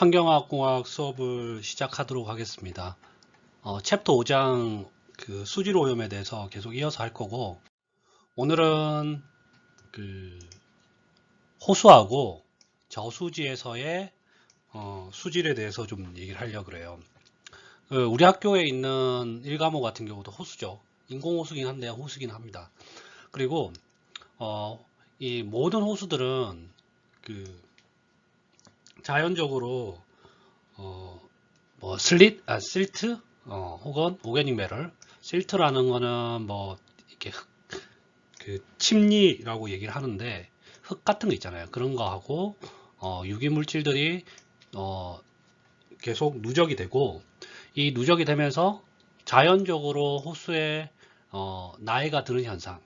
환경화학공학 수업을 시작하도록 하겠습니다. 챕터 5장 그 수질 오염에 대해서 계속 이어서 할 거고, 오늘은 그 호수하고 저수지에서의 수질에 대해서 좀 얘기를 하려고 그래요. 우리 학교에 있는 1과목 같은 경우도 호수죠. 인공호수긴 한데 호수긴 합니다. 그리고 이 모든 호수들은 그 자연적으로 뭐 실트 혹은 오게닉 메럴. 실트라는 거는 뭐 이렇게 그 침리라고 얘기를 하는데, 흙 같은 거 있잖아요. 그런 거 하고 유기 물질들이 계속 누적이 되고, 이 누적이 되면서 자연적으로 호수에 나이가 드는 현상,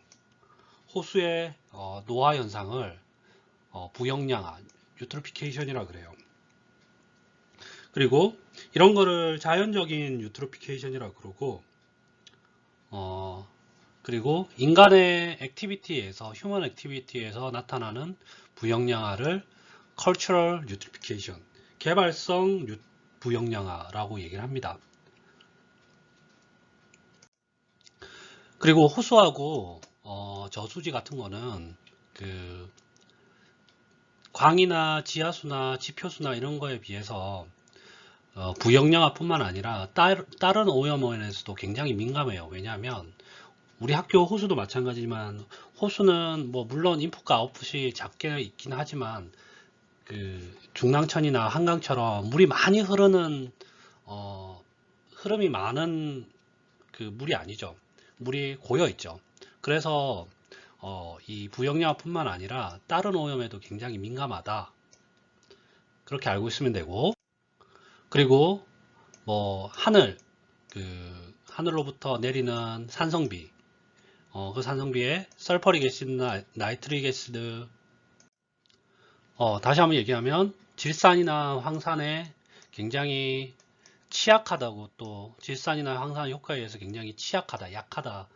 호수의 노화 현상을 부영양화, 유트로피케이션이라 그래요. 그리고 이런 거를 자연적인 유트로피케이션이라 그러고, 그리고 인간의 액티비티에서, 휴먼 액티비티에서 나타나는 부영양화를 cultural eutrophication, 개발성 부영양화라고 얘기를 합니다. 그리고 호수하고 저수지 같은 거는 그 광이나 지하수나 지표수나 이런 거에 비해서 부영양화뿐만 아니라 다른 오염원에서도 굉장히 민감해요. 왜냐하면 우리 학교 호수도 마찬가지지만, 호수는 뭐 물론 인풋과 아웃풋이 작게 있긴 하지만 그 중랑천이나 한강처럼 물이 많이 흐르는 흐름이 많은 그 물이 아니죠. 물이 고여 있죠. 그래서 이 부영양화뿐만 아니라 다른 오염에도 굉장히 민감하다, 그렇게 알고 있으면 되고, 그리고 뭐 하늘로부터 내리는 산성비, 그 산성비에 설퍼릭 애시드나 나이트릭 애시드, 다시 한번 얘기하면 질산이나 황산에 굉장히 취약하다고, 또 질산이나 황산 효과에 의해서 굉장히 취약하다, 약하다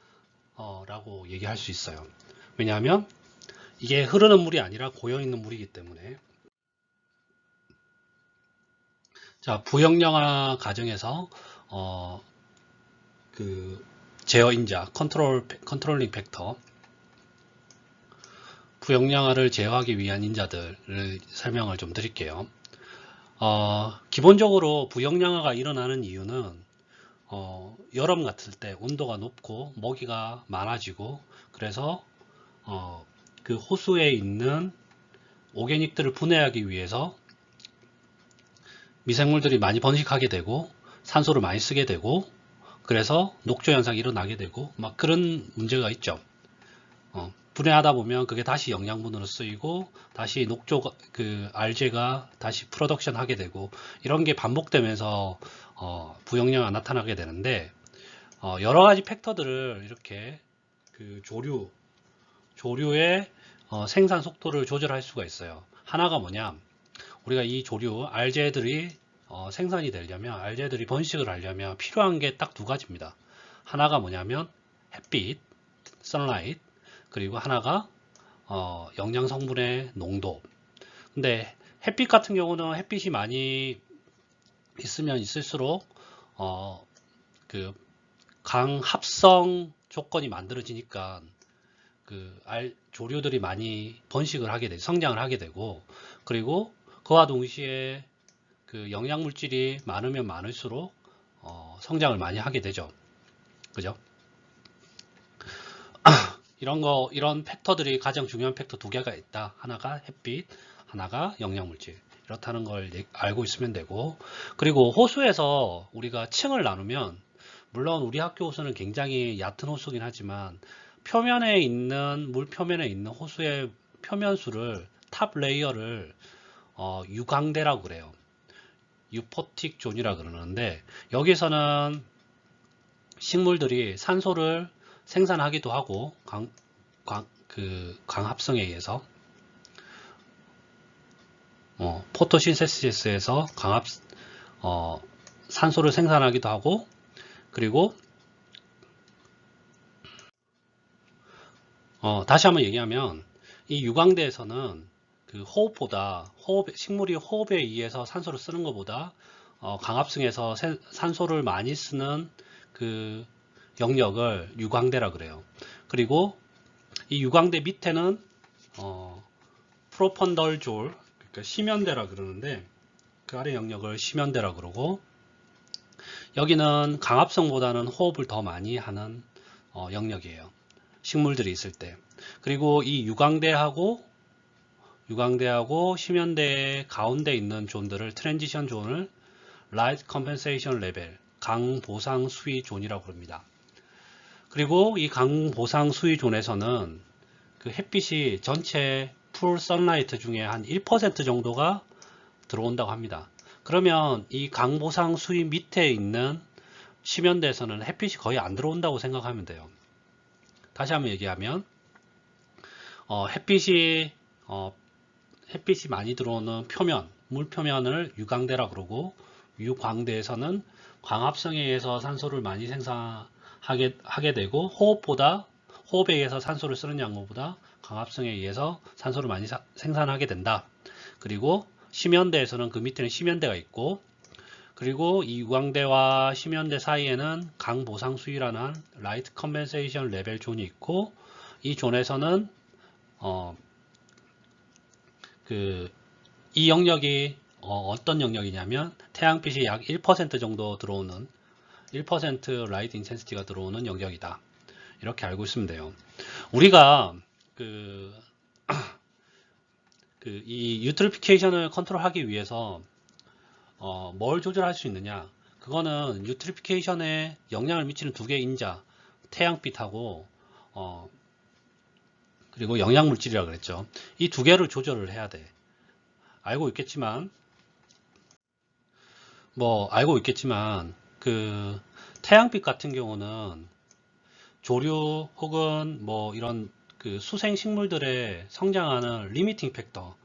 라고 얘기할 수 있어요. 왜냐하면 이게 흐르는 물이 아니라 고여있는 물이기 때문에. 자, 부영양화 과정에서 그 제어인자, 컨트롤링 팩터, 부영양화를 제어하기 위한 인자들을 설명을 좀 드릴게요. 기본적으로 부영양화가 일어나는 이유는 여름 같을 때 온도가 높고 모기가 많아지고, 그래서 그 호수에 있는 오게닉들을 분해하기 위해서 미생물들이 많이 번식하게 되고 산소를 많이 쓰게 되고, 그래서 녹조 현상이 일어나게 되고 막 그런 문제가 있죠. 분해하다 보면 그게 다시 영양분으로 쓰이고 다시 녹조 그 알제가 다시 프로덕션 하게 되고, 이런 게 반복되면서 부영양화가 나타나게 되는데, 여러 가지 팩터들을 이렇게 그 조류의 생산 속도를 조절할 수가 있어요. 하나가 뭐냐, 우리가 이 조류 알제들이 생산이 되려면, 알제들이 번식을 하려면 필요한 게 딱 두 가지입니다. 하나가 뭐냐면 햇빛, 선라이트, 그리고 하나가 영양 성분의 농도. 근데 햇빛 같은 경우는 햇빛이 많이 있으면 있을수록 그 강합성 조건이 만들어지니까 그 조류들이 많이 번식을 하게 되고 성장을 하게 되고, 그리고 그와 동시에 그 영양 물질이 많으면 많을수록 성장을 많이 하게 되죠. 그죠? 이런 팩터들이, 가장 중요한 팩터 두 개가 있다. 하나가 햇빛, 하나가 영양 물질. 이렇다는 걸 알고 있으면 되고, 그리고 호수에서 우리가 층을 나누면, 물론 우리 학교 호수는 굉장히 얕은 호수긴 하지만 물 표면에 있는 호수의 표면수를, 탑 레이어를 유광대라고 그래요. 유포틱 존이라 그러는데, 여기서는 식물들이 산소를 생산하기도 하고, 광합성에 의해서 포토신세시스에서 산소를 생산하기도 하고, 그리고 다시 한번 얘기하면 이 유광대에서는 그 호흡보다 식물이 호흡에 의해서 산소를 쓰는 것보다 강압성에서 산소를 많이 쓰는 그 영역을 유광대라 그래요. 그리고 이 유광대 밑에는 프로펀덜졸, 그러니까 심연대라 그러는데 그 아래 영역을 심연대라 그러고, 여기는 강압성보다는 호흡을 더 많이 하는 영역이에요. 식물들이 있을 때. 그리고 이 유광대하고 심연대 가운데 있는 존들을 트랜지션 존을 라이트 컴펜세이션 레벨, 강보상 수위 존이라고 부릅니다. 그리고 이 강보상 수위 존에서는 그 햇빛이 전체 풀 선라이트 중에 한 1% 정도가 들어온다고 합니다. 그러면 이 강보상 수위 밑에 있는 심연대에서는 햇빛이 거의 안 들어온다고 생각하면 돼요. 다시 한번 얘기하면 햇빛이 많이 들어오는 표면, 물 표면을 유광대라 그러고, 유광대에서는 광합성에 의해서 산소를 많이 생산하게 되고, 호흡에 의해서 산소를 쓰는 양보다 광합성에 의해서 산소를 많이 생산하게 된다. 그리고 심연대에서는 그 밑에는 심연대가 있고, 그리고 이 유광대와 심연대 사이에는 강보상 수위라는 라이트 컴펜세이션 레벨 존이 있고, 이 존에서는 이 영역이 어떤 영역이냐면 태양빛이 약 1% 정도 들어오는 1% 라이트 인텐시티가 들어오는 영역이다. 이렇게 알고 있으면 돼요. 우리가 이 유트리피케이션을 컨트롤하기 위해서 뭘 조절할 수 있느냐? 그거는 유트리피케이션에 영향을 미치는 두 개의 인자, 태양빛하고 그리고 영양물질이라고 그랬죠. 이 두 개를 조절을 해야 돼. 알고 있겠지만 그 태양빛 같은 경우는 조류 혹은 뭐 이런 그 수생 식물들의 성장하는 리미팅 팩터,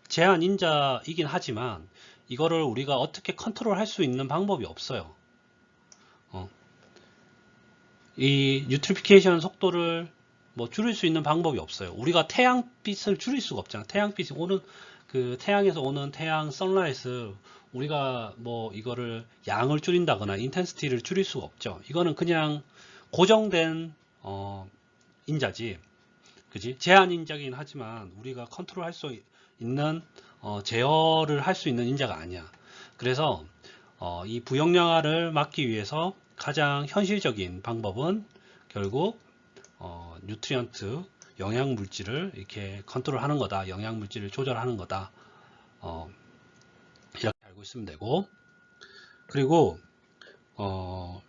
제한 인자이긴 하지만 이거를 우리가 어떻게 컨트롤 할 수 있는 방법이 없어요. 이 유트리피케이션 속도를 뭐 줄일 수 있는 방법이 없어요. 우리가 태양빛을 줄일 수가 없잖아. 태양빛이 오는 그 태양에서 오는 태양 선라이트, 우리가 뭐 이거를 양을 줄인다거나 인텐시티를 줄일 수가 없죠. 이거는 그냥 고정된 인자지, 그지? 제한 인자긴 하지만 우리가 컨트롤 할 수 있는 제어를 할 수 있는 인자가 아니야. 그래서 이 부영양화를 막기 위해서 가장 현실적인 방법은 결국 뉴트리언트, 영양물질을 이렇게 컨트롤하는 거다. 영양물질을 조절하는 거다. 이렇게 알고 있으면 되고, 그리고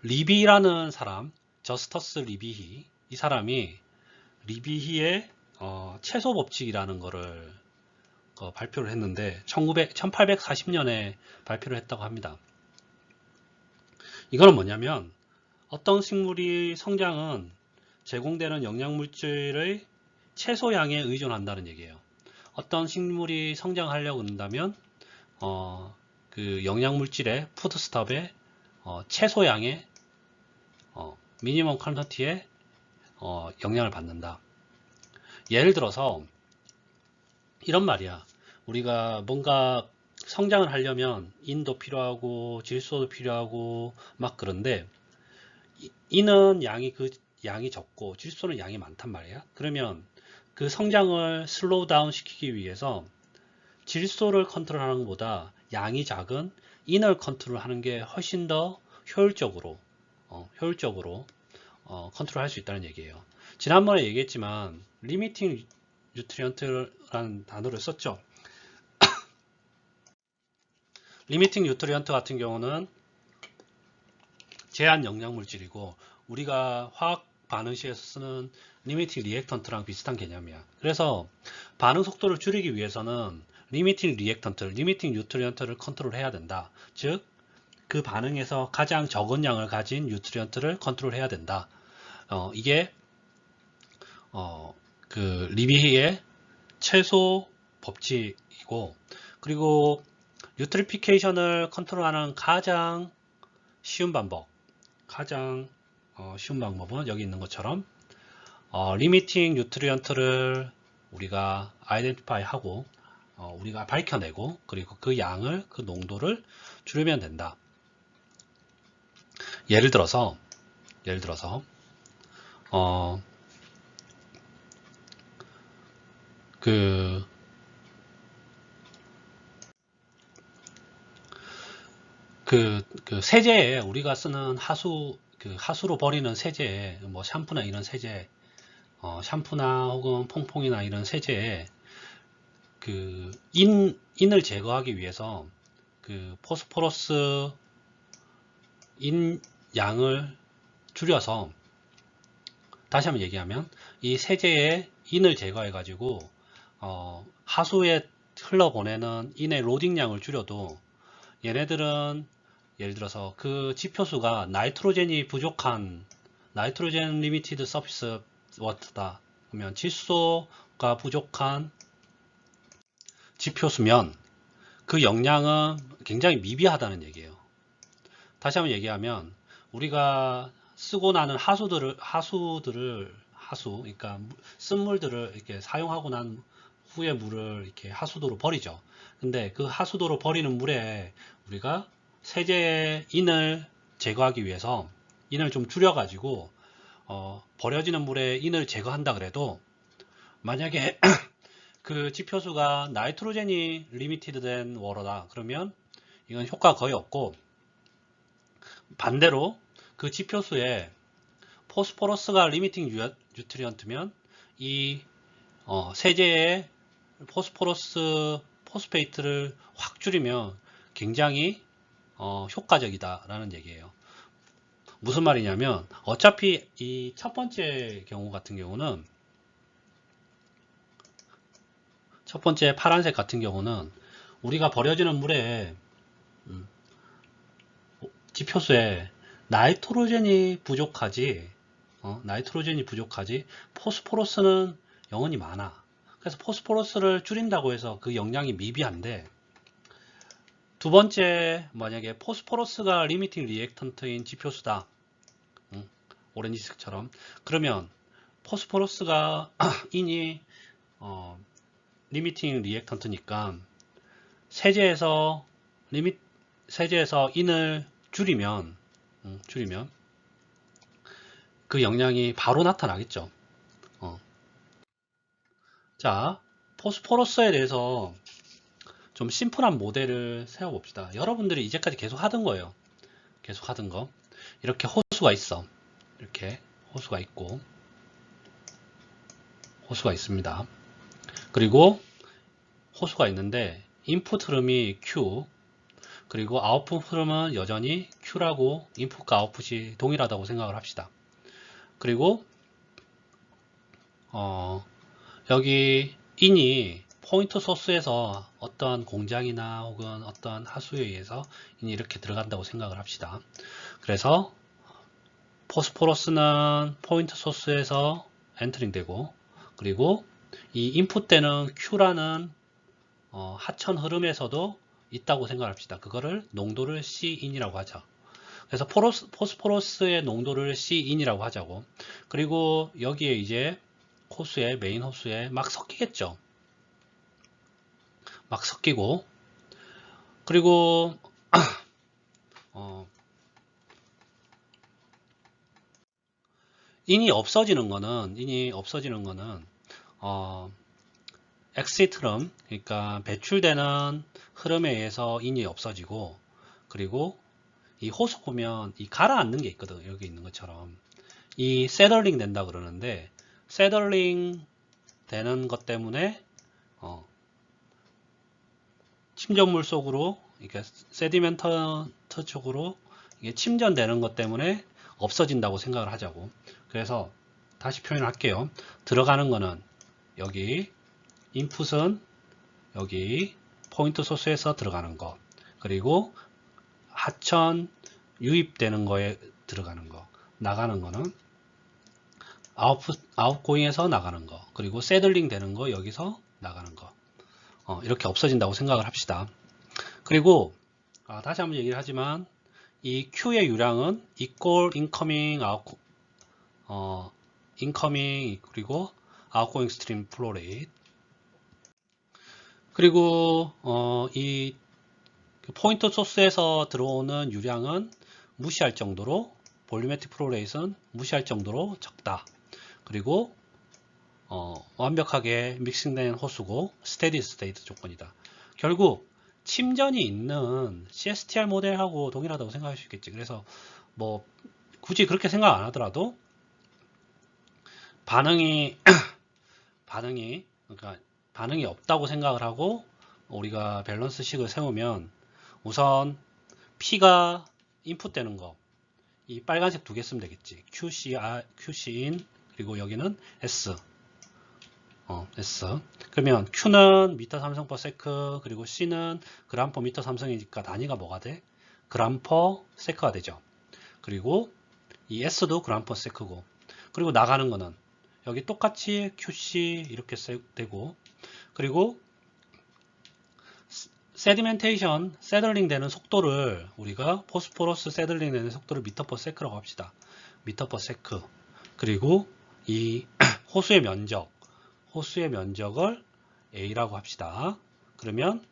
리비라는 사람, 저스터스 리비히, 이 사람이 리비히의 채소 법칙이라는 거를 발표를 했는데 1840년에 발표를 했다고 합니다. 이거는 뭐냐면 어떤 식물이 성장은 제공되는 영양물질의 최소량에 의존한다는 얘기예요. 어떤 식물이 성장하려고 한다면 그 영양물질의 푸드스톱의 최소량의 미니멈 퀄런티의 영향을 받는다. 예를 들어서 이런 말이야. 우리가 뭔가 성장을 하려면 인도 필요하고 질소도 필요하고 막 그런데 인은 양이 적고 질소는 양이 많단 말이야. 그러면 그 성장을 슬로우 다운 시키기 위해서 질소를 컨트롤하는 것보다 양이 작은 인을 컨트롤하는 게 훨씬 더 효율적으로 컨트롤할 수 있다는 얘기예요. 지난번에 얘기했지만 리미팅 뉴트리언트라는 단어를 썼죠. 리미팅 뉴트리언트 같은 경우는 제한 영양물질이고 우리가 화학 반응식에서 쓰는 리미팅 리액턴트랑 비슷한 개념이야. 그래서 반응 속도를 줄이기 위해서는 리미팅 리액턴트, 리미팅 뉴트리언트를 컨트롤해야 된다. 즉, 그 반응에서 가장 적은 양을 가진 뉴트리언트를 컨트롤해야 된다. 이게 그 리비히의 최소 법칙이고, 그리고 유트리피케이션을 컨트롤하는 가장 쉬운 방법은 여기 있는 것처럼 리미팅 뉴트리언트를 우리가 아이덴티파이 하고 우리가 밝혀내고 그리고 그 양을 그 농도를 줄이면 된다. 예를 들어서 그 세제에 우리가 쓰는 하수로 버리는 세제에 뭐 샴푸나 이런 세제, 샴푸나 혹은 퐁퐁이나 이런 세제에 인을 제거하기 위해서 포스포러스 인 양을 줄여서, 다시 한번 얘기하면 이 세제에 인을 제거해 가지고 하수에 흘러보내는 인의 로딩량을 줄여도 얘네들은 예를 들어서 그 지표수가 나이트로젠이 부족한 나이트로젠 리미티드 서피스 워터다 그러면 질소가 부족한 지표수면 그 영향은 굉장히 미비하다는 얘기예요. 다시 한번 얘기하면 우리가 쓰고 나는 그러니까 쓴물들을 이렇게 사용하고 난 후에 물을 이렇게 하수도로 버리죠. 근데 그 하수도로 버리는 물에 우리가 세제의 인을 제거하기 위해서 인을 좀 줄여가지고 버려지는 물에 인을 제거한다 그래도 만약에 그 지표수가 나이트로젠이 리미티드 된 워터다 그러면 이건 효과가 거의 없고, 반대로 그 지표수에 포스포러스가 리미팅 뉴트리언트면 이 세제의 포스포러스 포스페이트를 확 줄이면 굉장히 효과적이다 라는 얘기예요. 무슨 말이냐면 어차피 이 첫 번째 경우 같은 경우는, 첫 번째 파란색 같은 경우는 우리가 버려지는 물에 지표수에 나이트로젠이 부족하지 포스포러스는 영원히 많아. 그래서 포스포러스를 줄인다고 해서 그 영향이 미비한데, 두 번째 만약에 포스포러스가 리미팅 리액턴트인 지표수다, 오렌지색처럼, 그러면 포스포러스가 인이 리미팅 리액턴트니까 세제에서 인을 줄이면 그 영향이 바로 나타나겠죠. 자, 포스포러스에 대해서 좀 심플한 모델을 세워봅시다. 여러분들이 이제까지 계속 하던 거예요. 계속 하던 거. 이렇게 호수가 있어. 이렇게 호수가 있고, 호수가 있습니다. 그리고 호수가 있는데 인풋 흐름이 Q, 그리고 아웃풋 흐름은 여전히 Q라고, 인풋과 아웃풋이 동일하다고 생각을 합시다. 그리고 여기 인이 포인트 소스에서 어떤 공장이나 혹은 어떤 하수에 의해서 인이 이렇게 들어간다고 생각을 합시다. 그래서 포스포러스는 포인트 소스에서 엔터링 되고, 그리고 이 인풋 때는 Q라는 하천 흐름에서도 있다고 생각합시다. 그거를 농도를 C인이라고 하죠. 그래서 포스포러스의 농도를 C인이라고 하자고. 그리고 여기에 이제 호수에, 메인 호수에 막 섞이겠죠. 막 섞이고, 그리고 인이 없어지는 거는 엑시트 흐름, 그러니까 배출되는 흐름에 의해서 인이 없어지고, 그리고 이 호수 보면 이 가라앉는 게 있거든. 여기 있는 것처럼 이 세덜링 된다 그러는데, 세덜링 되는 것 때문에 침전물 속으로, 이렇게 세디멘트 쪽으로 이게 침전되는 것 때문에 없어진다고 생각을 하자고. 그래서 다시 표현할게요. 들어가는 거는 여기, 인풋은 여기 포인트 소스에서 들어가는 거, 그리고 하천 유입되는 거에 들어가는 거, 나가는 거는 아웃고잉에서 나가는 거, 그리고 세들링 되는 거 여기서 나가는 거, 이렇게 없어진다고 생각을 합시다. 그리고 다시 한번 얘기를 하지만 이 Q의 유량은 equal incoming, incoming 그리고 outgoing stream flow rate. 그리고 이 포인트 소스에서 들어오는 유량은 무시할 정도로, 볼륨메트릭 플로우 레이트는 무시할 정도로 적다. 그리고 완벽하게 믹싱된 호수고 스테디 스테이트 조건이다. 결국 침전이 있는 CSTR 모델하고 동일하다고 생각할 수 있겠지. 그래서 뭐 굳이 그렇게 생각 안 하더라도 반응이 그러니까 반응이 없다고 생각을 하고 우리가 밸런스식을 세우면 우선 P가 인풋 되는 거, 이 빨간색 두 개 쓰면 되겠지. QCin, 그리고 여기는 S. S. 그러면 Q는 미터 삼성 퍼 세크, 그리고 C는 그램 퍼 미터 삼성이니까 단위가 뭐가 돼? 그램 퍼 세크가 되죠. 그리고 이 S도 그램 퍼 세크고, 그리고 나가는 거는 여기 똑같이 QC 이렇게 되고, 그리고 세디멘테이션, 세들링 되는 속도를 우리가 포스포러스 세들링 되는 속도를 미터 퍼 세크라고 합시다. 미터 퍼 세크. 그리고 이 호수의 면적을 A라고 합시다. 그러면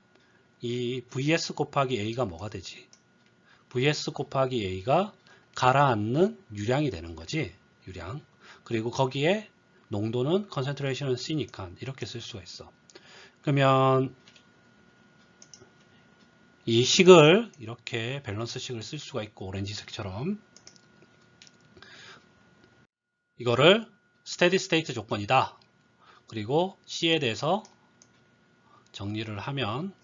이 VS 곱하기 A가 뭐가 되지? VS 곱하기 A가 가라앉는 유량이 되는 거지. 유량. 그리고 거기에 농도는 컨센트레이션은 C니까 이렇게 쓸 수가 있어. 그러면 이 식을 이렇게 밸런스 식을 쓸 수가 있고, 오렌지색처럼 이거를 스테디 스테이트 조건이다. 그리고 C에 대해서 정리를 하면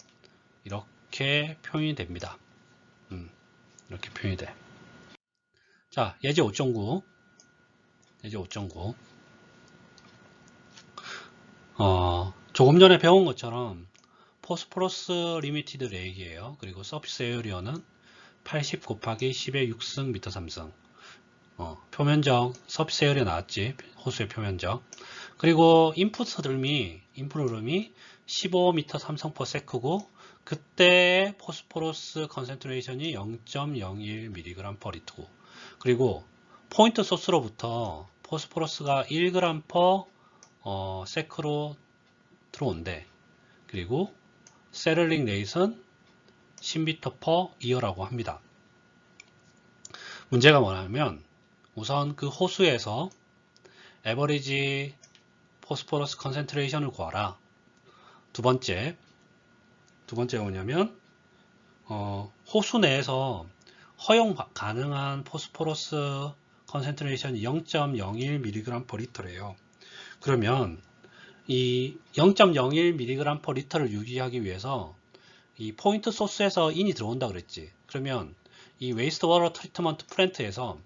이렇게 표현이 됩니다. 이렇게 표현이 돼. 자, 예제 5.9. 조금 전에 배운 것처럼 포스포러스 리미티드 레이기예요. 그리고 서피스 에어리어는 80 곱하기 10의 6승 미터 3승. 표면적 서피스 에어리어 나왔지. 호수의 표면적. 그리고 인풋 흐름이 15m 3성 퍼 세크고, 그때 포스포러스 컨센트레이션이 0.01mg per 리터고, 그리고 포인트 소스로부터 포스포러스가 1g per 세크로 들어온대. 그리고 세럴링 레이트는 10m per year라고 합니다. 문제가 뭐냐면 우선 그 호수에서 에버리지 포스포러스 컨센트레이션을 구하라. 두 번째가 뭐냐면 호수 내에서 허용 가능한 포스포러스 컨센트레이션이 0.01mg per 리터래요. 그러면 이 0.01mg per 리터를 유지하기 위해서 이 포인트 소스에서 인이 들어온다 그랬지. 그러면 이 웨이스트 워터 트리트먼트 플랜트에서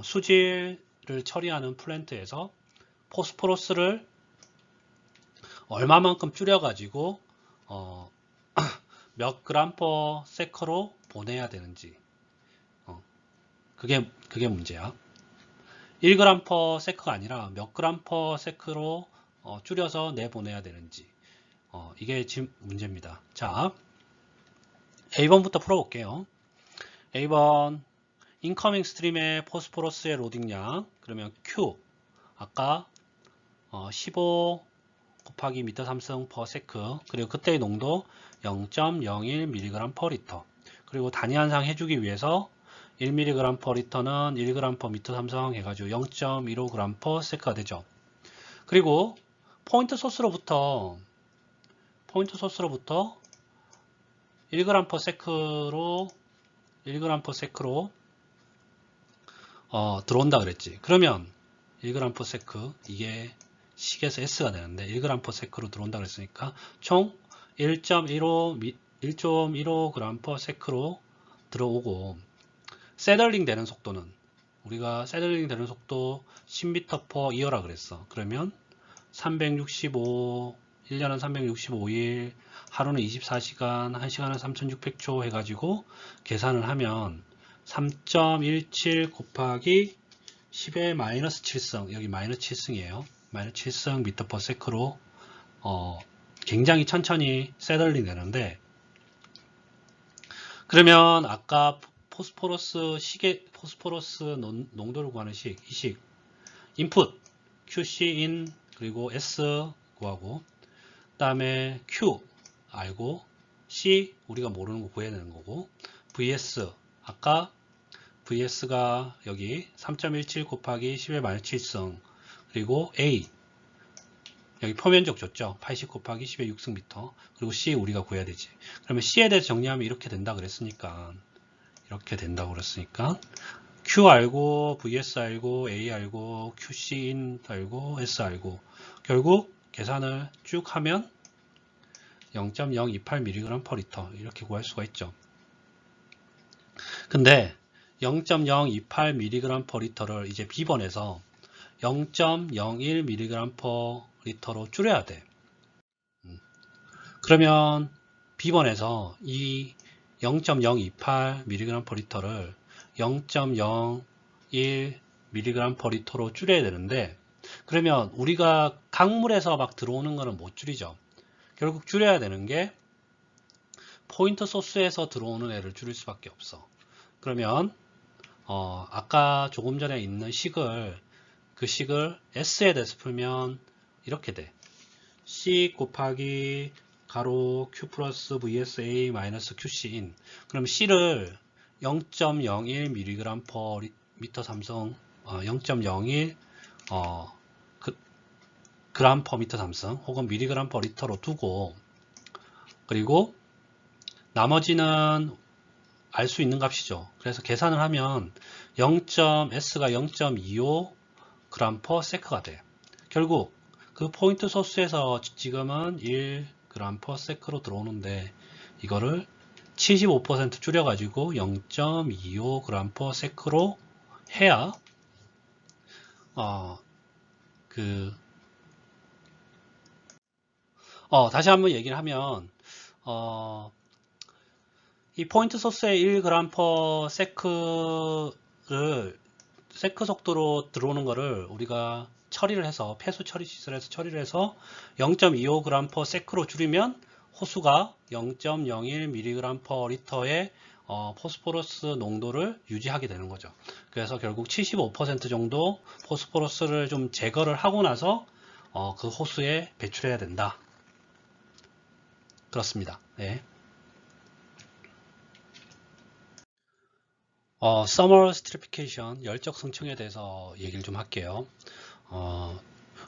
수질을 처리하는 플랜트에서 포스포러스를 얼마만큼 줄여가지고 몇 그램 퍼 세크로 보내야 되는지, 그게 문제야. 1g 퍼 세크가 아니라 몇 그램 퍼 세크로 줄여서 내보내야 되는지, 이게 지금 문제입니다. 자, A번부터 풀어볼게요. A번 인커밍 스트림의 포스포러스의 로딩량, 그러면 Q 아까 15 곱하기 미터 3승 퍼 세크, 그리고 그때의 농도 0.01mg per 리터, 그리고 단위 한상 해주기 위해서 1mg per 리터는 1g per 미터 3승 해가지고 0.15g per 세크가 되죠. 그리고 포인트 소스로부터 1g per 세크로 들어온다 그랬지. 그러면 1g per 세크, 이게 식에서 S가 되는데 1g per 세크로 들어온다 그랬으니까 총 1.15g per 세크로 들어오고, 세들링 되는 속도는 우리가 세들링 되는 속도 10m per year라 그랬어. 그러면 365, 1년은 365일, 하루는 24시간, 1시간은 3600초 해가지고 계산을 하면 3.17 곱하기 10의 마이너스 7승, 여기 마이너스 7승이에요. 마이너스 7승 미터 퍼 세크로 굉장히 천천히 세들링 되는데, 그러면 아까 포스포러스 농도를 구하는 이 식 인풋 QC in 그리고 S 구하고, 그 다음에 Q 알고 C 우리가 모르는 거 구해야 되는 거고 vs 아까 vs가 여기 3.17 곱하기 10의 마이너스 7승 그리고 A 여기 표면적 줬죠. 80 곱하기 10의 6승미터 그리고 C 우리가 구해야 되지. 그러면 C에 대해서 정리하면 이렇게 된다 그랬으니까 Q 알고 vs 알고 A 알고 QC 인 알고 S 알고 결국 계산을 쭉 하면 0.028mg/L 이렇게 구할 수가 있죠. 근데 0.028mg/L를 이제 B번에서 0.01mg/L로 줄여야 돼. 그러면 B번에서 이 0.028mg/L를 0.01mg/L로 줄여야 되는데 그러면 우리가 강물에서 막 들어오는 거는 못 줄이죠. 결국 줄여야 되는 게 포인트 소스에서 들어오는 애를 줄일 수밖에 없어. 그러면 아까 조금 전에 있는 식을 그 식을 S에 대해서 풀면 이렇게 돼. C 곱하기 가로 Q 플러스 vs A 마이너스 QC인 그럼 C를 0.01mg/m3승 0.01 g/m3승 혹은 mg/L로 두고 그리고 나머지는 알 수 있는 값이죠. 그래서 계산을 하면 S가 0.25g/s가 돼. 결국 그 포인트 소스에서 지금은 1g/s로 들어오는데 이거를 75% 줄여가지고 0.25g/s로 해야 다시 한번 얘기를 하면 이 포인트 소스의 1g/s를 세크 속도로 들어오는 거를 우리가 처리를 해서 폐수 처리 시설에서 처리를 해서 0.25g/s로 줄이면 호수가 0.01mg/L의 포스포러스 농도를 유지하게 되는 거죠. 그래서 결국 75% 정도 포스포러스를 좀 제거를 하고 나서 그 호수에 배출해야 된다. 그렇습니다. 네. Summer Stratification, 열적 성층에 대해서 얘기를 좀 할게요.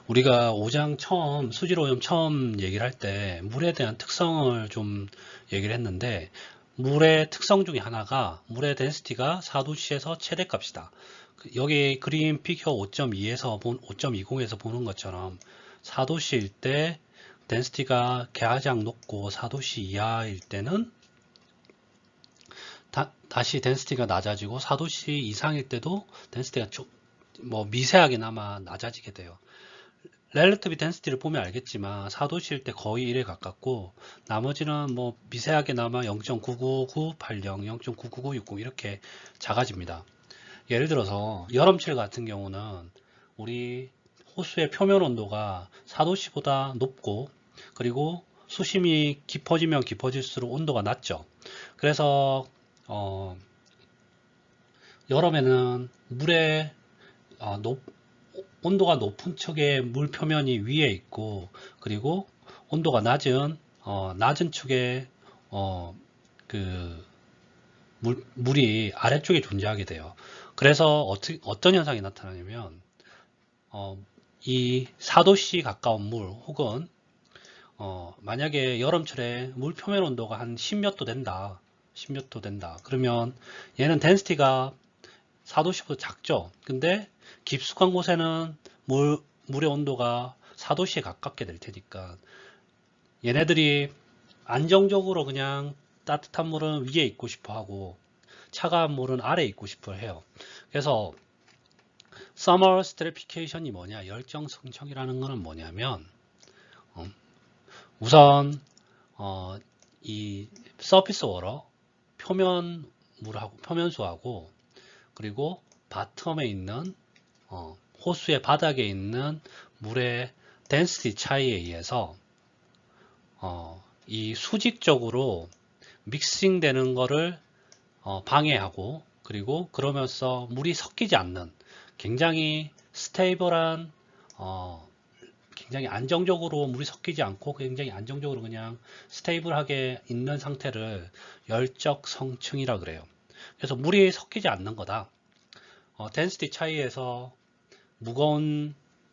우리가 5장 처음, 수질오염 처음 얘기를 할 때 물에 대한 특성을 좀 얘기를 했는데 물의 특성 중에 하나가 물의 덴시티가 4도씨에서 최대값이다. 여기 그림 피겨 5.20에서 보는 것처럼 4도씨일 때 덴시티가 가장 높고 4도씨 이하일 때는 다시 덴시티가 낮아지고 4도씨 이상일 때도 덴시티가 미세하게나마 낮아지게 돼요. 렐러티브 덴시티를 보면 알겠지만 4도씨일 때 거의 1에 가깝고 나머지는 미세하게나마 0.99980, 0.99960 이렇게 작아집니다. 예를 들어서 여름철 같은 경우는 우리 호수의 표면 온도가 4도씨보다 높고 그리고 수심이 깊어지면 깊어질수록 온도가 낮죠. 그래서 여름에는 물의 온도가 높은 척의 물 표면이 위에 있고 그리고 온도가 낮은 축에 물이 아래쪽에 존재하게 돼요. 그래서 어떤 현상이 나타나냐면 이 4도씨 가까운 물 혹은 만약에 여름철에 물 표면 온도가 한 10몇 도 된다. 그러면 얘는 덴시티가 4도씨보다 작죠. 근데 깊숙한 곳에는 물의 온도가 4도씨에 가깝게 될 테니까 얘네들이 안정적으로 그냥 따뜻한 물은 위에 있고 싶어 하고 차가운 물은 아래에 있고 싶어 해요. 그래서 Summer Stratification이 뭐냐, 열정 성층이라는 것은 뭐냐면 우선 이 서피스 워터 표면 물하고 표면수하고 그리고 바텀에 있는 호수의 바닥에 있는 물의 덴시티 차이에 의해서 이 수직적으로 믹싱 되는 거를 방해하고 그리고 그러면서 물이 섞이지 않는 굉장히 스테이블한 굉장히 안정적으로 물이 섞이지 않고 굉장히 안정적으로 그냥 스테이블하게 있는 상태를 열적 성층이라 그래요. 그래서 물이 섞이지 않는 거다. 덴시티 차이에서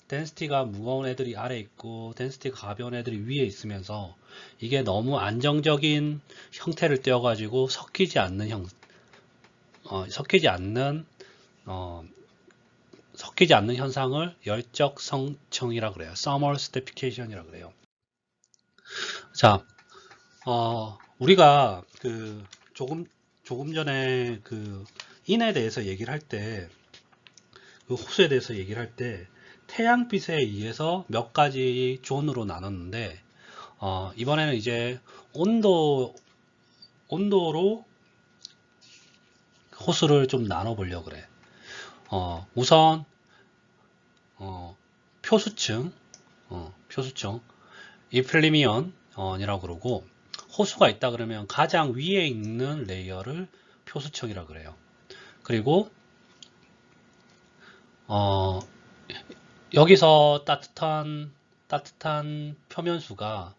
덴시티가 무거운 애들이 아래 있고 덴시티가 가벼운 애들이 위에 있으면서 이게 너무 안정적인 형태를 떼어가지고 섞이지 않는 현상을 열적 성층이라 그래요. Summer Stratification이라 그래요. 자, 우리가 조금 전에 인에 대해서 얘기를 할 때, 호수에 대해서 얘기를 할 때 태양빛에 의해서 몇 가지 존으로 나눴는데, 이번에는 이제 온도로 호수를 좀 나눠 보려고 그래. 우선 표수층, 이플리미언이라고 그러고, 호수가 있다 그러면 가장 위에 있는 레이어를 표수층이라고 그래요. 그리고 여기서 따뜻한 표면수가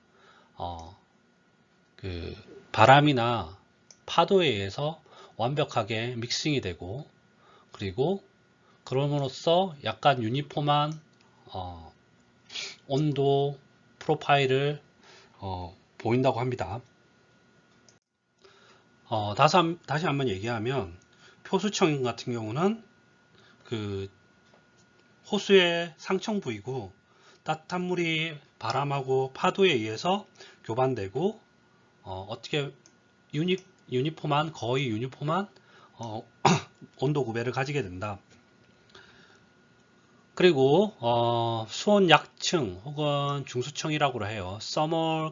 바람이나 파도에 의해서 완벽하게 믹싱이 되고, 그리고 그럼으로써 약간 유니폼한 온도 프로파일을 보인다고 합니다. 다시 한번 얘기하면 표수층 같은 경우는 호수의 상층 부위고, 따뜻한 물이 바람하고 파도에 의해서 교반되고 어떻게 거의 유니폼한 온도 구배를 가지게 된다. 그리고 수온 약층 혹은 중수층이라고 해요. Summer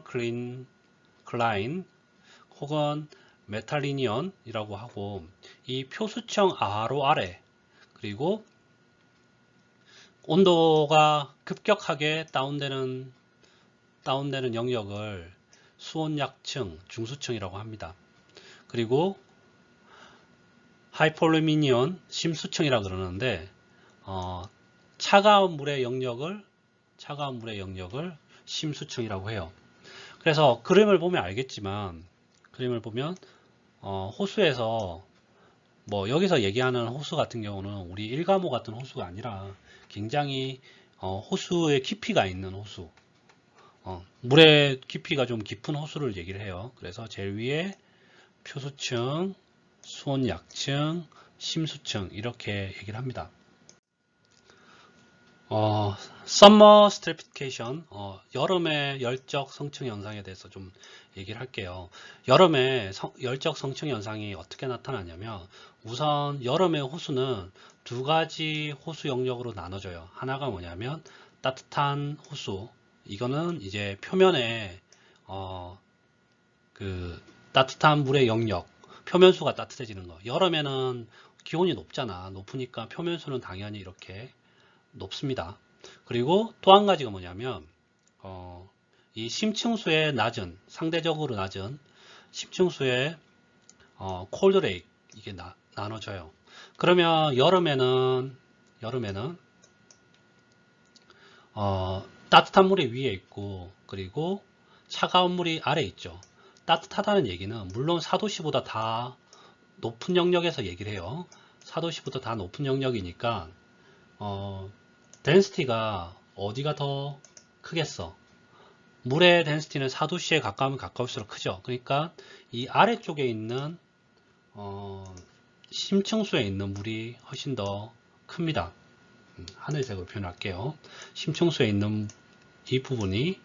Cline 혹은 메탈리니언이라고 하고, 이 표수층 아래 그리고 온도가 급격하게 다운되는 영역을 수온 약층, 중수층이라고 합니다. 그리고 하이폴루미니언, 심수층이라고 그러는데, 차가운 물의 영역을 심수층이라고 해요. 그래서 그림을 보면 알겠지만, 호수에서 여기서 얘기하는 호수 같은 경우는 우리 일가모 같은 호수가 아니라 굉장히 호수의 깊이가 있는 호수, 물의 깊이가 좀 깊은 호수를 얘기를 해요. 그래서 제일 위에 표수층, 수온 약층, 심수층 이렇게 얘기를 합니다. Summer Stratification, 여름의 열적 성층 현상에 대해서 좀 얘기를 할게요. 여름에 열적 성층 현상이 어떻게 나타나냐면, 우선 여름의 호수는 두 가지 호수 영역으로 나눠져요. 하나가 뭐냐면 따뜻한 호수, 이거는 이제 표면에 따뜻한 물의 영역, 표면수가 따뜻해지는 거. 여름에는 기온이 높으니까 표면수는 당연히 이렇게 높습니다. 그리고 또 한 가지가 뭐냐면 이 심층수의 상대적으로 낮은 심층수의 콜드 레이크, 이게 나눠져요. 그러면 여름에는 따뜻한 물이 위에 있고, 그리고 차가운 물이 아래 있죠. 따뜻하다는 얘기는 물론 4도씨보다 다 높은 영역에서 얘기를 해요. 4도씨보다 다 높은 영역이니까 덴시티가 어디가 더 크겠어? 물의 덴시티는 4도씨에 가까우면 가까울수록 크죠. 그러니까 이 아래쪽에 있는 심층수에 있는 물이 훨씬 더 큽니다. 하늘색으로 표현할게요. 심층수에 있는 이 부분이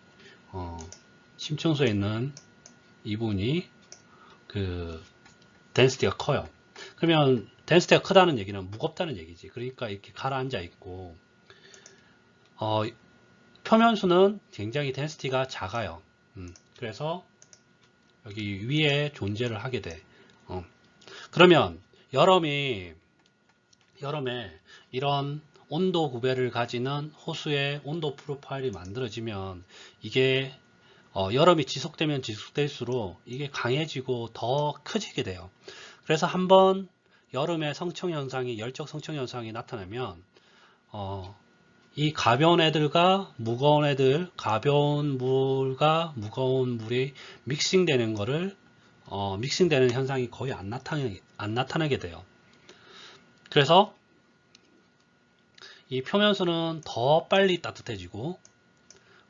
덴시티가 커요. 그러면 덴시티가 크다는 얘기는 무겁다는 얘기지. 그러니까 이렇게 가라앉아 있고, 표면수는 굉장히 덴시티가 작아요. 그래서 여기 위에 존재를 하게 돼. 그러면 여름에 이런 온도 구배를 가지는 호수의 온도 프로파일이 만들어지면, 이게 여름이 지속되면 지속될수록 이게 강해지고 더 커지게 돼요. 그래서 한번 여름에 열적 성층 현상이 나타나면 이 가벼운 애들과 무거운 애들, 가벼운 물과 무거운 물이 믹싱되는 거를 믹싱되는 현상이 거의 안 나타나게 돼요. 그래서 이 표면수는 더 빨리 따뜻해지고,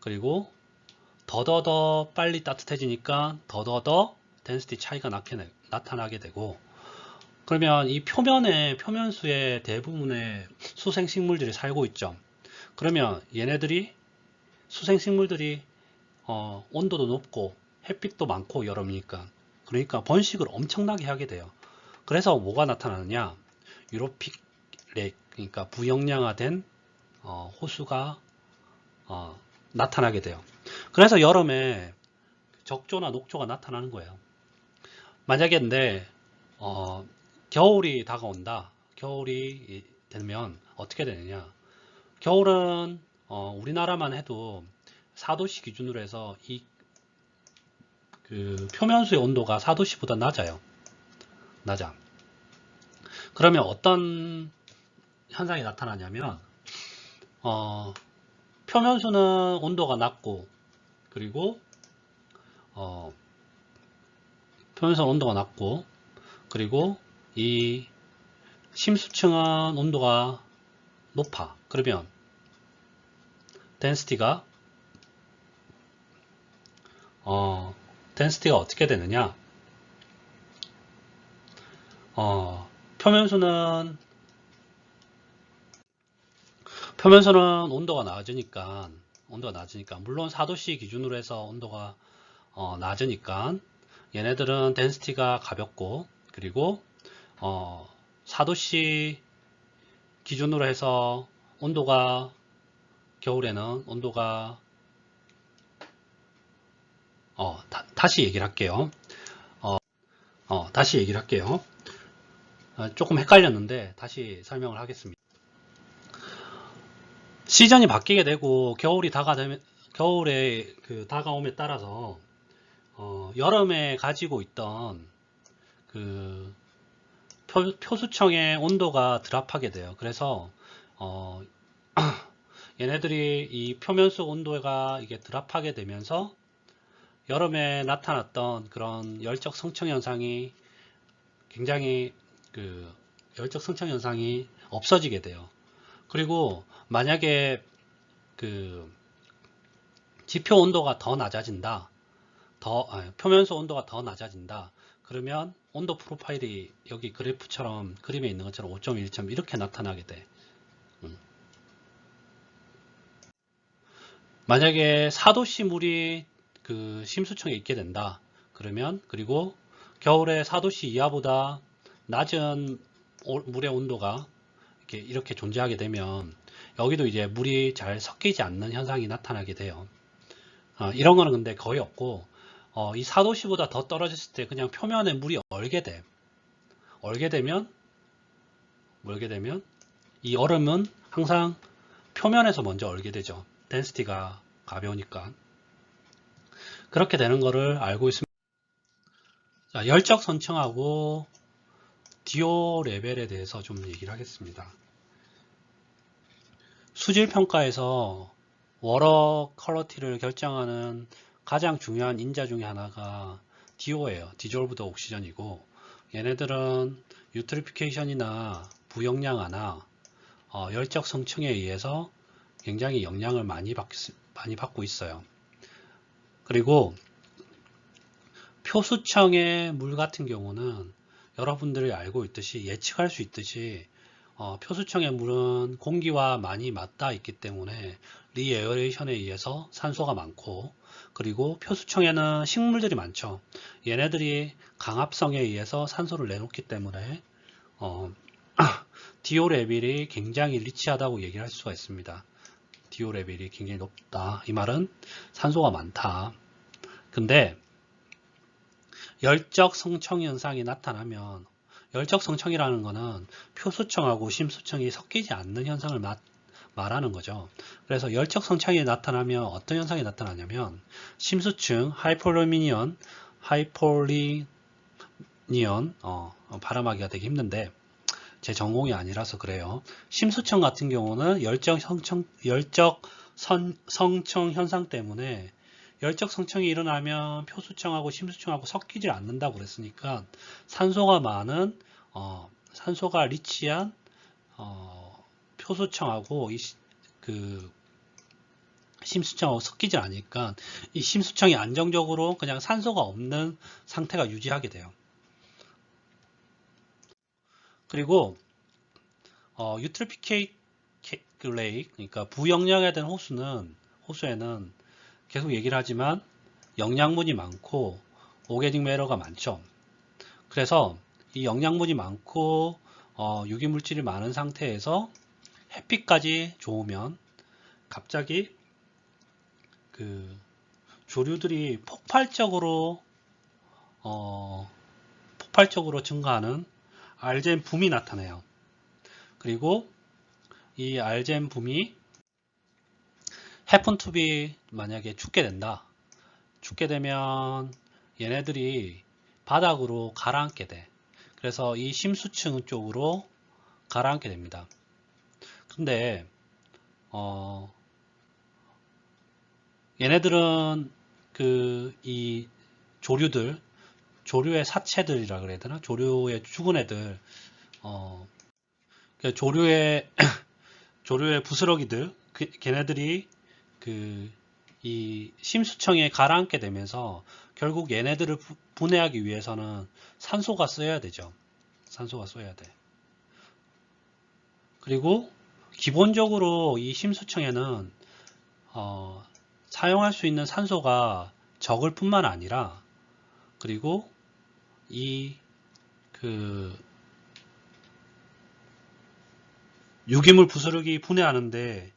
그리고 더더더 빨리 따뜻해지니까 더더더 덴시티 차이가 나타나게 되고, 그러면 이 표면수의 대부분의 수생식물들이 살고 있죠. 그러면 얘네들이 수생식물들이 온도도 높고 햇빛도 많고 여름이니까, 그러니까 번식을 엄청나게 하게 돼요. 그래서 뭐가 나타나느냐, 유로픽 렉, 그러니까 부영양화된 호수가 나타나게 돼요. 그래서 여름에 적조나 녹조가 나타나는 거예요. 만약에 근데 겨울이 다가온다. 겨울이 되면 어떻게 되느냐, 겨울은 우리나라만 해도 4도씨 기준으로 해서 그 표면수의 온도가 4도씨보다 낮아. 그러면 어떤 현상이 나타나냐면, 표면수는 온도가 낮고, 그리고 표면수는 온도가 낮고, 그리고 이 심수층은 온도가 높아. 그러면 덴시티가 어떻게 되느냐, 표면수는 온도가 낮으니까 물론 4도씨 기준으로 해서 온도가 낮으니까 얘네들은 덴시티가 가볍고, 그리고 4도씨 기준으로 해서 온도가, 겨울에는 온도가 다시 얘기를 할게요. 조금 헷갈렸는데 다시 설명을 하겠습니다. 시즌이 바뀌게 되고 겨울에 다가옴에 따라서 여름에 가지고 있던 그 표수청의 온도가 드랍하게 돼요. 그래서 얘네들이 이 표면수 온도가 이게 드랍하게 되면서 여름에 나타났던 그런 열적 성층 현상이 굉장히 열적 성층 현상이 없어지게 돼요. 그리고 만약에 지표 온도가 더 낮아진다, 표면수 온도가 더 낮아진다, 그러면 온도 프로파일이 여기 그래프처럼, 그림에 있는 것처럼 5.1점 이렇게 나타나게 돼. 만약에 4도씨 물이 그 심수층에 있게 된다, 그러면, 그리고 겨울에 4도씨 이하보다 낮은 물의 온도가 이렇게 존재하게 되면 여기도 이제 물이 잘 섞이지 않는 현상이 나타나게 돼요. 이런 거는 근데 거의 없고, 이 4도씨보다 더 떨어졌을 때 그냥 표면에 물이 얼게 되면 이 얼음은 항상 표면에서 먼저 얼게 되죠. 덴시티가 가벼우니까. 그렇게 되는 거를 알고 있습니다. 자, 열적 선층하고 DO 레벨에 대해서 좀 얘기를 하겠습니다. 수질 평가에서 워러 퀄리티를 결정하는 가장 중요한 인자 중에 하나가 DO예요. 디졸브드 옥시전이고, 얘네들은 유트리피케이션이나 부영양화나 열적 성층에 의해서 굉장히 영향을 많이 받고 있어요. 그리고 표수청의 물 같은 경우는 여러분들이 알고 있듯이, 예측할 수 있듯이 표수청의 물은 공기와 많이 맞닿아 있기 때문에 리에어레이션에 의해서 산소가 많고, 그리고 표수청에는 식물들이 많죠. 얘네들이 강압성에 의해서 산소를 내놓기 때문에 DO 레벨이 굉장히 리치하다고 얘기를 할 수가 있습니다. DO 레벨이 굉장히 높다, 이 말은 산소가 많다. 근데 열적 성청 현상이 나타나면, 열적 성청이라는 것은 표수청하고 심수청이 섞이지 않는 현상을 말하는 거죠. 그래서 열적 성청이 나타나면 어떤 현상이 나타나냐면, 심수층, 하이폴리니언, 발음하기가 되게 힘든데, 제 전공이 아니라서 그래요. 심수청 같은 경우는 성청 현상 때문에 열적 성청이 일어나면 표수청하고 심수청하고 섞이질 않는다고 그랬으니까 산소가 많은 산소가 리치한 표수청하고 그 심수청하고 섞이지 않으니까 이 심수청이 안정적으로 그냥 산소가 없는 상태가 유지하게 돼요. 그리고 유트리피케이트 레이크, 그러니까 부영양에 대한 호수에는 계속 얘기를 하지만 영양분이 많고 오게닉 매러가 많죠. 그래서 이 영양분이 많고 유기물질이 많은 상태에서 햇빛까지 좋으면 갑자기 그 조류들이 폭발적으로 증가하는 알젠 붐이 나타나요. 그리고 이 알젠 붐이 happen to be 만약에 죽게 된다. 죽게 되면 얘네들이 바닥으로 가라앉게 돼. 그래서 이 심수층 쪽으로 가라앉게 됩니다. 근데 얘네들은 이 조류의 사체들이라 그래야 되나? 조류의 죽은 애들, 조류의 부스러기들, 걔네들이 이 심수청에 가라앉게 되면서 결국 얘네들을 분해하기 위해서는 산소가 써야 되죠. 산소가 써야 돼. 그리고 기본적으로 이 심수청에는 사용할 수 있는 산소가 적을 뿐만 아니라 그리고 이 유기물 부스러기 분해하는데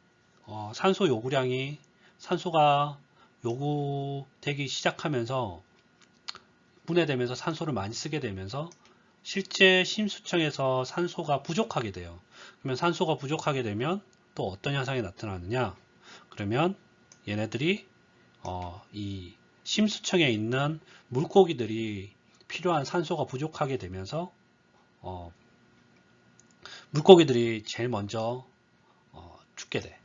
산소가 요구되기 시작하면서 분해되면서 산소를 많이 쓰게 되면서 실제 심수청에서 산소가 부족하게 돼요. 그러면 산소가 부족하게 되면 또 어떤 현상이 나타나느냐? 그러면 얘네들이 이 심수청에 있는 물고기들이 필요한 산소가 부족하게 되면서 물고기들이 제일 먼저 죽게 돼.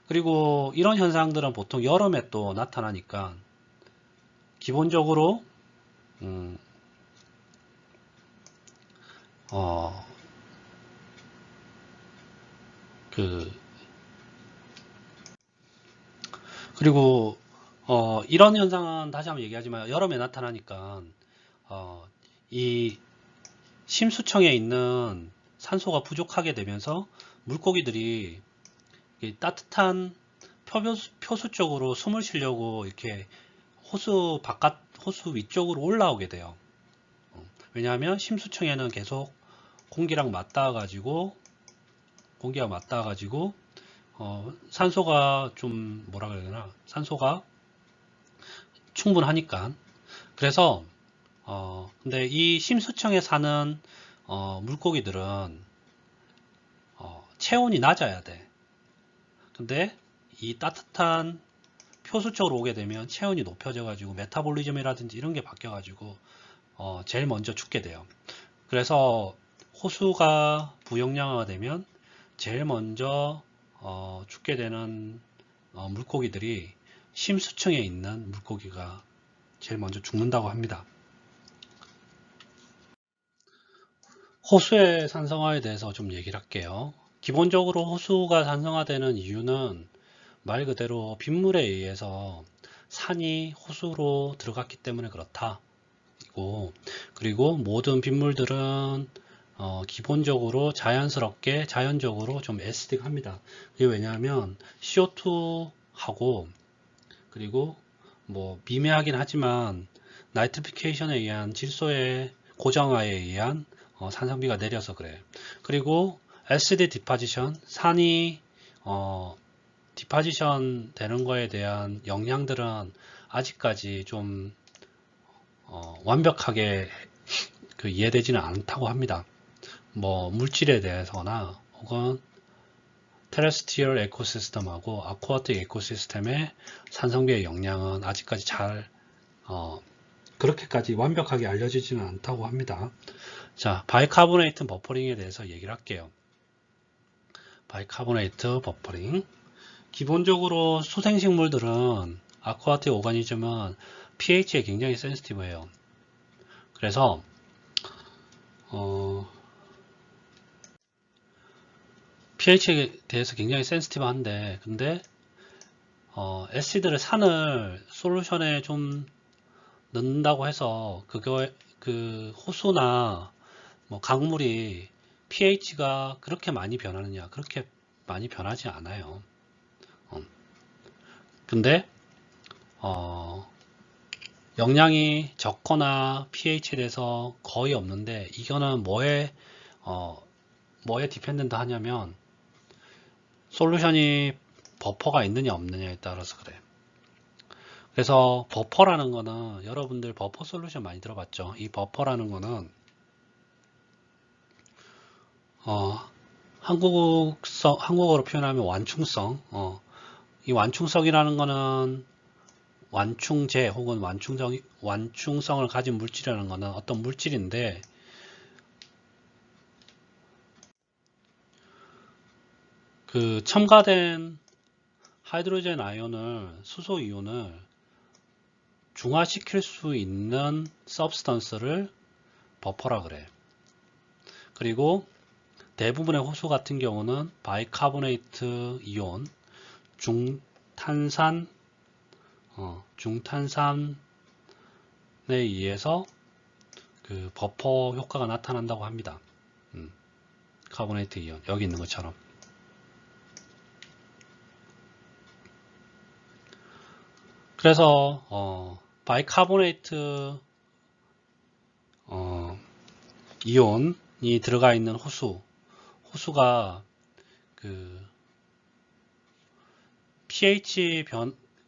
그리고 이런 현상들은 보통 여름에 또 나타나니까 기본적으로 그리고 이런 현상은 다시 한번 얘기하지만 여름에 나타나니까 이 심수청에 있는 산소가 부족하게 되면서 물고기들이 따뜻한 표수 쪽으로 숨을 쉬려고 이렇게 호수 위쪽으로 올라오게 돼요. 왜냐하면 심수청에는 계속 공기가 맞닿아 가지고 산소가 좀 뭐라 그래야 되나, 산소가 충분하니까. 그래서 근데 이 심수청에 사는 물고기들은 체온이 낮아야 돼. 근데 이 따뜻한 표수 쪽으로 오게 되면 체온이 높여져 가지고 메타볼리즘이라든지 이런 게 바뀌어 가지고 제일 먼저 죽게 돼요. 그래서 호수가 부영양화가 되면 제일 먼저 죽게 되는 물고기들이 심수층에 있는 물고기가 제일 먼저 죽는다고 합니다. 호수의 산성화에 대해서 좀 얘기를 할게요. 기본적으로 호수가 산성화되는 이유는 말 그대로 빗물에 의해서 산이 호수로 들어갔기 때문에 그렇다. 그리고 모든 빗물들은 기본적으로 자연적으로 좀 애시딕 합니다. 이게 왜냐하면 CO2하고 그리고 뭐 미미하긴 하지만 나이트리피케이션에 의한 질소의 고정화에 의한 산성비가 내려서 그래. 그리고 LCD 디파지션, 산이 디파지션 되는 거에 대한 영향들은 아직까지 좀 완벽하게 이해되지는 않다고 합니다. 뭐 물질에 대해서나 혹은 테레스티얼 에코시스템하고 아쿠아틱 에코시스템의 산성비의 영향은 아직까지 잘 그렇게까지 완벽하게 알려지지는 않다고 합니다. 자, 바이카보네이트 버퍼링에 대해서 얘기를 할게요. 바이카보네이트 버퍼링. 기본적으로 수생식물들은 아쿠아틱 오가니즘은 pH에 굉장히 센시티브해요. 그래서 pH에 대해서 굉장히 센시티브한데, 근데 애시드를 산을 솔루션에 좀 넣는다고 해서 그 호수나 뭐 강물이 pH가 그렇게 많이 변하느냐? 그렇게 많이 변하지 않아요. 근데 영양이 적거나 pH에 대해서 거의 없는데, 이거는 뭐에 디펜던트 하냐면 솔루션이 버퍼가 있느냐 없느냐에 따라서 그래. 그래서 버퍼라는 거는, 여러분들 버퍼 솔루션 많이 들어봤죠? 이 버퍼라는 거는 한국어로 표현하면 완충성. 이 완충성이라는 거는 완충제 혹은 완충성을 가진 물질이라는 거는 어떤 물질인데, 그 첨가된 하이드로젠 아이온을, 수소 이온을 중화시킬 수 있는 서브스턴스를 버퍼라 그래. 그리고 대부분의 호수 같은 경우는 바이카보네이트 이온, 중탄산에 의해서 그 버퍼 효과가 나타난다고 합니다. 카보네이트 이온, 여기 있는 것처럼. 그래서 바이카보네이트 이온이 들어가 있는 호수가 그 pH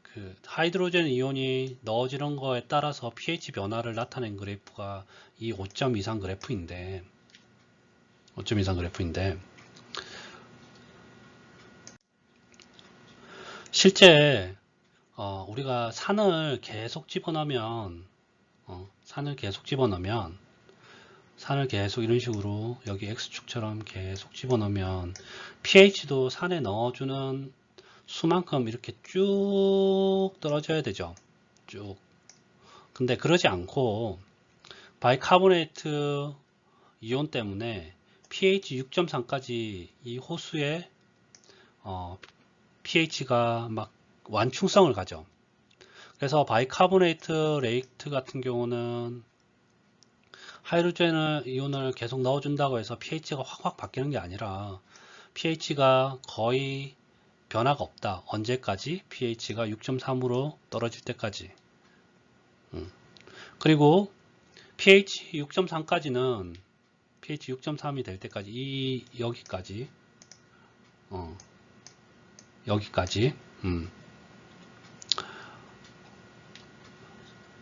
그 하이드로젠 이온이 넣어지는 거에 따라서 pH 변화를 나타낸 그래프가 이 5.23 그래프인데, 실제 우리가 산을 계속 집어넣으면 산을 계속 이런 식으로 여기 X축처럼 계속 집어넣으면 pH도 산에 넣어주는 수만큼 이렇게 쭉 떨어져야 되죠. 쭉. 근데 그러지 않고 바이카보네이트 이온 때문에 pH 6.3까지 이 호수의 pH가 막 완충성을 가져. 그래서 바이카보네이트 레이트 같은 경우는 하이드로젠 이온을 계속 넣어준다고 해서 pH가 확 바뀌는 게 아니라 pH가 거의 변화가 없다. 언제까지? pH가 6.3으로 떨어질 때까지. 그리고 pH 6.3까지는 pH 6.3이 될 때까지 여기까지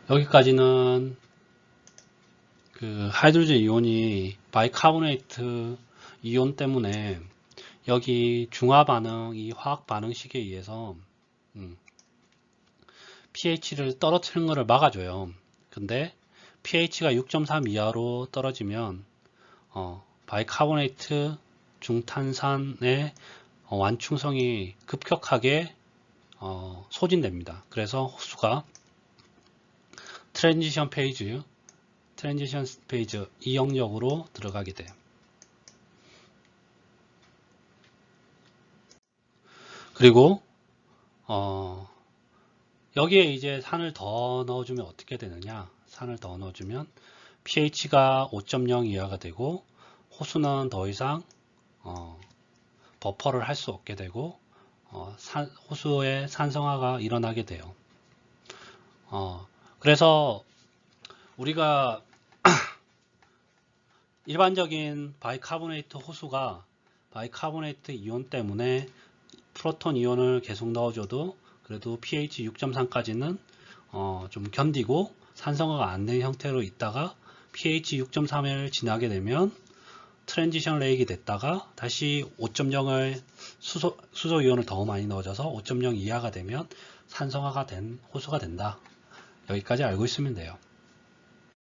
여기까지는 그 하이드로젠 이온이 바이카보네이트 이온 때문에 여기 중화 반응, 이 화학 반응식에 의해서 pH를 떨어뜨리는 것을 막아줘요. 근데 pH가 6.3 이하로 떨어지면 바이카보네이트 중탄산의 완충성이 급격하게 소진됩니다. 그래서 호수가 트랜지션 페이지 2영역으로 들어가게 돼요. 그리고 여기에 이제 산을 더 넣어주면 어떻게 되느냐? 산을 더 넣어주면 pH가 5.0 이하가 되고 호수는 더 이상 버퍼를 할 수 없게 되고 호수의 산성화가 일어나게 돼요. 그래서 우리가 일반적인 바이카보네이트 호수가 바이카보네이트 이온 때문에 프로톤 이온을 계속 넣어줘도 그래도 pH 6.3까지는 좀 견디고 산성화가 안 된 형태로 있다가 pH 6.3을 지나게 되면 트랜지션 레이기 됐다가 다시 5.0을 수소 이온을 더 많이 넣어줘서 5.0 이하가 되면 산성화가 된 호수가 된다. 여기까지 알고 있으면 돼요.